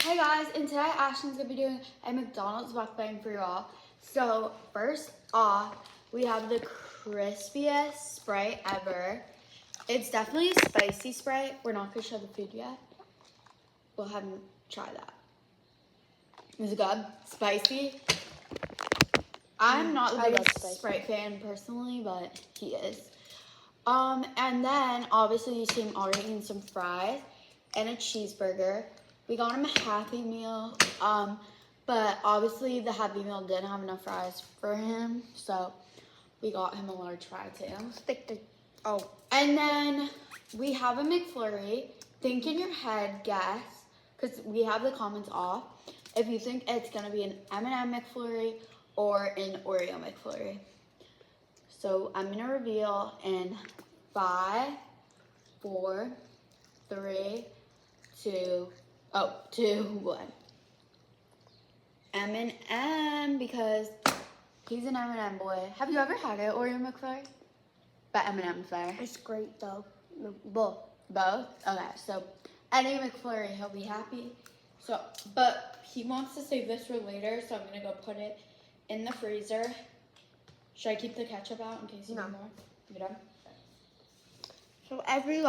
Hey guys, and today Ashton's gonna be doing a McDonald's mukbang for you all. So first off, we have the crispiest Sprite ever. It's definitely a spicy Sprite. We're not gonna show the food yet. We'll have him try that. Is it good? Spicy? I'm not the biggest Sprite fan personally, but he is. And then obviously you see him already eating some fries and a cheeseburger. We got him a Happy Meal, but obviously the Happy Meal didn't have enough fries for him, so we got him a large fry too. And then we have a McFlurry. Think in your head, guess, because we have the comments off, if you think it's gonna be an M&M McFlurry or an Oreo McFlurry. So I'm gonna reveal in 5, 4, 3, 2, 1. M&M, because he's an M&M boy. Have you ever had an Oreo McFlurry? But M&M's better. It's great though. Both. Both? Okay, so any McFlurry, he'll be happy. So, but he wants to save this for later, so I'm gonna go put it in the freezer. Should I keep the ketchup out in case you need more? You done? So every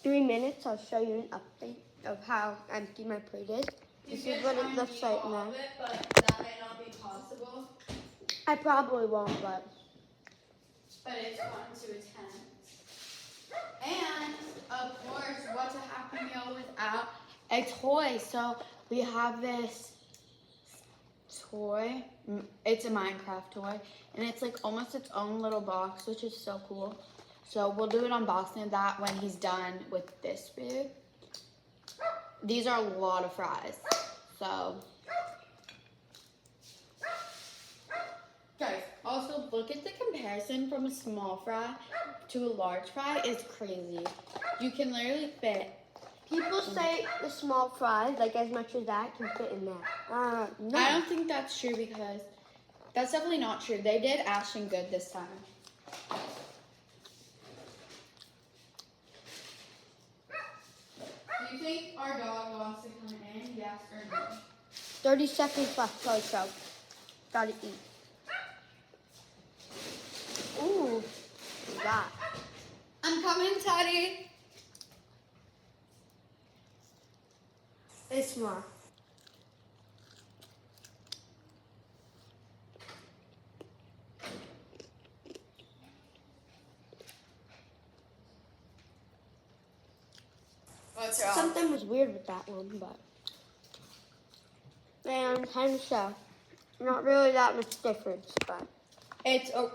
3 minutes, I'll show you an update of how empty my plate is. This is what it looks like now. But that may not be possible. I probably won't, but it's fun to attempt. And of course, what's a Happy Meal without a toy? So we have this toy. It's a Minecraft toy, and it's like almost its own little box, which is so cool. So we'll do an unboxing of that when he's done with this food. These are a lot of fries, so. Guys, also look at the comparison from a small fry to a large fry is crazy. You can literally fit. people say the small fries, like as much as that, can fit in there. No. I don't think that's true because that's definitely not true. They did Ashton good this time. Do you think our dog wants to come in? Yes or no? 30 seconds left, so gotta eat. Ooh, that. I'm coming, Teddy. It's more. What's wrong? Something was weird with that one, but and kind of so. Not really that much difference, but It's a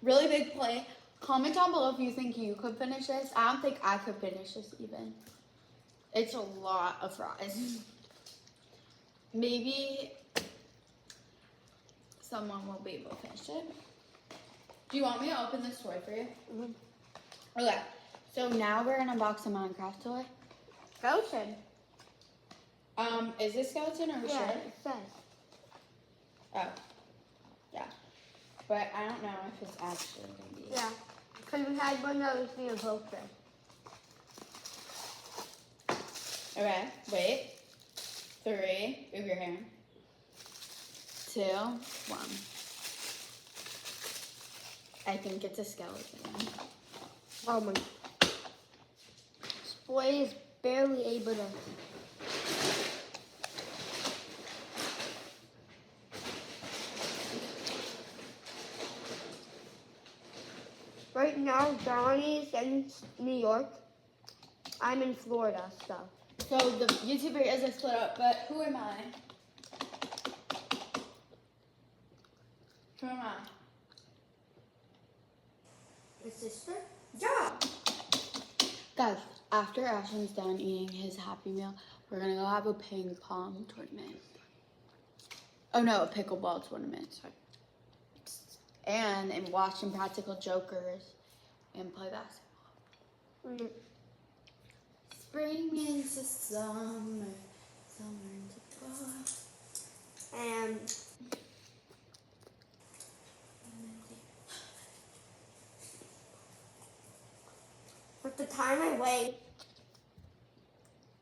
really big plate. Comment down below if you think you could finish this. I don't think I could finish this even. It's a lot of fries. Maybe someone will be able to finish it. Do you want me to open this toy for you? Mm-hmm. Okay. So now we're gonna unbox a Minecraft toy. skeleton. Is this skeleton or Yeah, sure? it says. Oh. Yeah. But I don't know if it's actually gonna be. Yeah, because we had one that was being posted. Okay, wait. 3, move your hand. 2, 1. I think it's a skeleton. Oh my. This boy is barely able to. Right now, Johnny's in New York. I'm in Florida, so. So the YouTuber is a split up, but who am I? Who am I? His sister? Yeah. Guys, after Ashton's done eating his Happy Meal, we're gonna go have a ping pong tournament. Oh no, a pickleball tournament, sorry. And watch Impractical Jokers and play basketball. Spring into summer, summer into fall. And with the time I wait,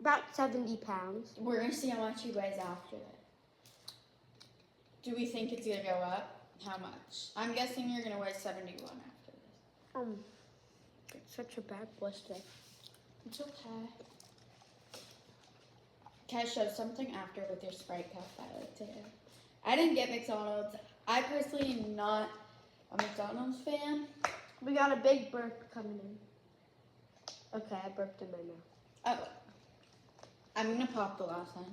About 70 pounds. We're gonna see how much he weighs after that. Do we think it's gonna go up? How much? I'm guessing you're gonna weigh 71 after this. It's such a bad blister. It's okay. Can I show something after with your Sprite cup I like to do? I didn't get McDonald's. I personally am not a McDonald's fan. We got a big burp coming in. Okay, I burped in my mouth. Oh, I'm gonna pop the last one.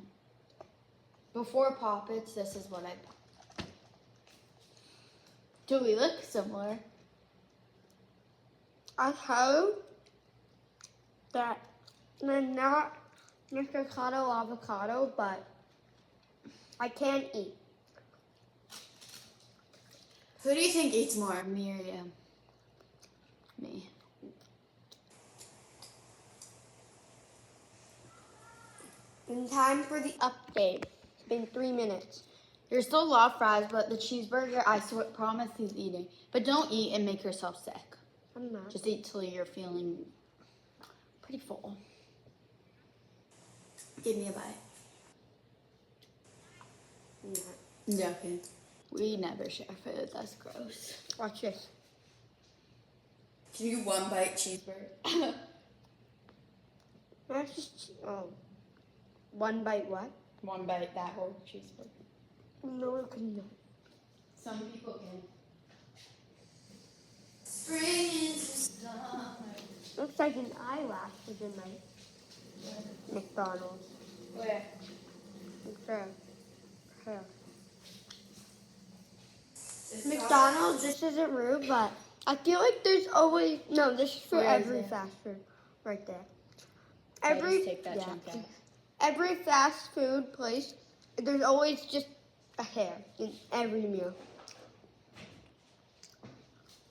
Before Pop-Its, this is what I pop. Do we look similar? I hope that they're not Mr. Cotto avocado, but I can't eat. Who do you think eats more, me or you? Me. In time for the update. It's been 3 minutes. There's still a lot of fries, but the cheeseburger, I promise he's eating. But don't eat and make yourself sick. I'm not. Just eat till you're feeling pretty full. Give me a bite. I'm not. Joking. We never share food. That's gross. Watch this. Can you one bite cheeseburger? That's just, one bite what? One bite that whole cheeseburger. No, I couldn't. Some people can. Spring into summer. Looks like an eyelash was in my McDonald's. Where? It's there. Here. This McDonald's, this isn't rude, but I feel like there's always, no, this is for Where is every it? fast food. Right there. Okay, Every, just take that chunk out. every fast food place, there's always just a hair in every meal.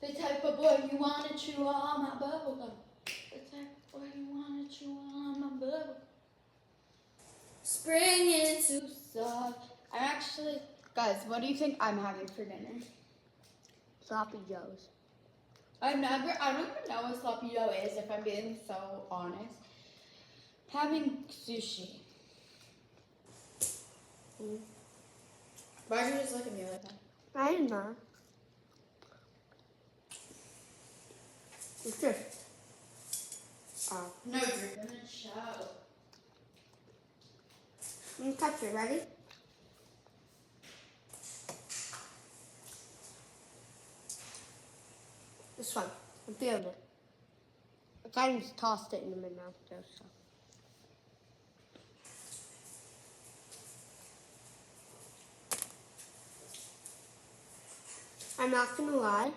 The type of boy you wanna chew on my bubble gum. The type of boy you wanna chew on my bubble. Spring into summer. I'm actually, guys, what do you think I'm having for dinner? Sloppy Joes. I don't even know what sloppy joe is, if I'm being so honest. Having sushi. Why are you just looking at me like that? I don't know. It's just. No, you're gonna show. Let me touch it. Ready? This one. I'm feeling it. I kind of just tossed it into my mouth though, so. I'm not gonna lie.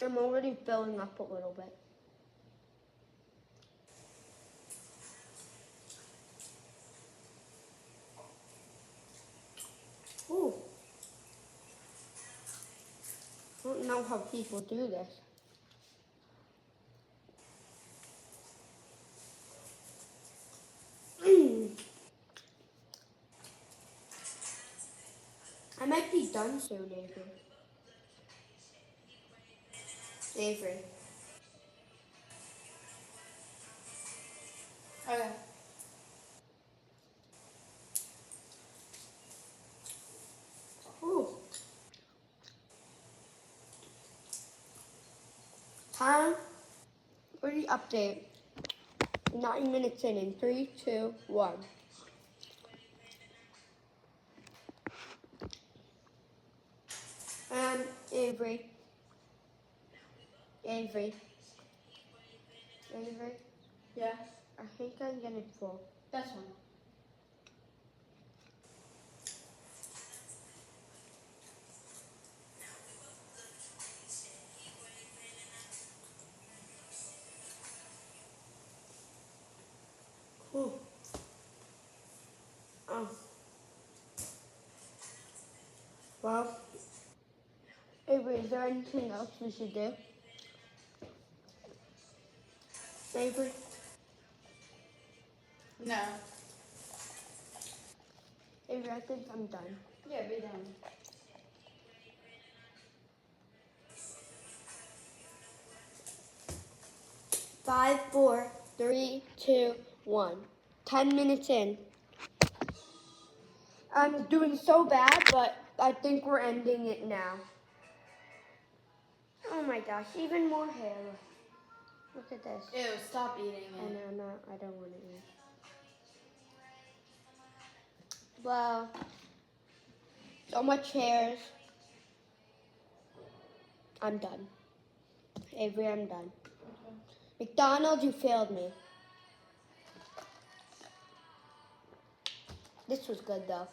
I'm already filling up a little bit. Ooh. I don't know how people do this. I might be done soon, Avery. Avery. Okay. Ooh. Time for the update. 9 minutes in 3, 2, 1. And Avery. Avery. Yeah, I think I'm getting full. that's one. Ooh. Well, Avery, is there anything else we should do? Avery? No. Avery, I think I'm done. Yeah, be done. Five, 4, 3, 2, 1. 10 minutes in. I'm doing so bad, but I think we're ending it now. Oh my gosh, even more hair. Look at this. Ew, stop eating it. Oh no, I don't want to eat. Well, so much hairs. I'm done. Avery, I'm done. McDonald's, you failed me. This was good though.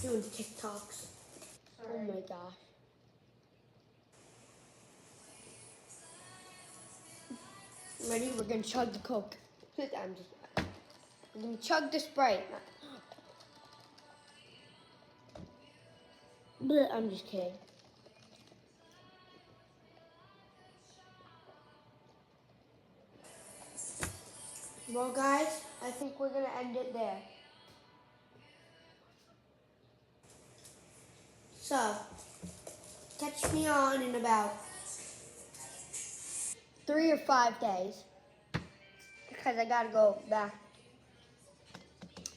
Doing TikToks. Oh my gosh. Ready? We're gonna chug the Coke. We're gonna chug the Sprite. Bleh, I'm just kidding. Well, guys, I think we're gonna end it there. So, catch me on in about 3 or 5 days because I gotta go back.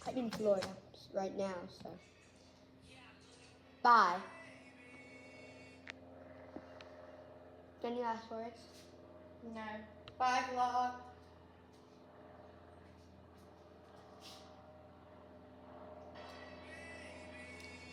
I'm in Florida right now, so bye. Any last words? No. Bye, vlog.